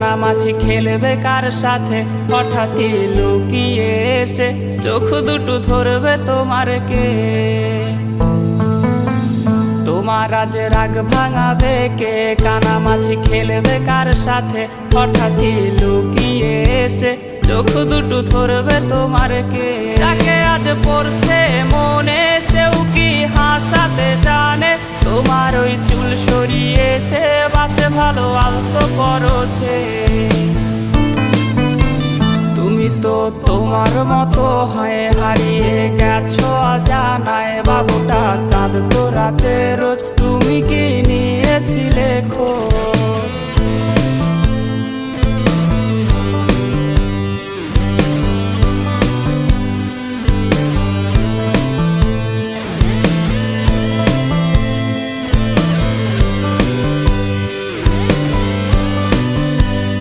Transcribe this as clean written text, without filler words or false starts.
মাছি খেলবে কার সাথে হঠাৎই লুকিয়ে এসে চোখ দুটো ধরবে তোমার কে। তোমার আজ রাগ ভাঙাবে কে? কানামাছি খেলবে কার সাথে হঠাৎই লুকিয়ে এসে চোখ দুটো ধরবে তোমার কে। যাকে আজ পড়ছে মনে সেও কি হাসাতে জানে? তোমার ওই চুল সরিয়ে সে বাসে ভালো আলতো করো সে। তুমি তো তোমার মতো হয়ে হারিয়ে গেছো অজানায়। বাবুটা কাঁদতো রাতে রোজ, তুমি কি নিয়েছিলে খোঁজ?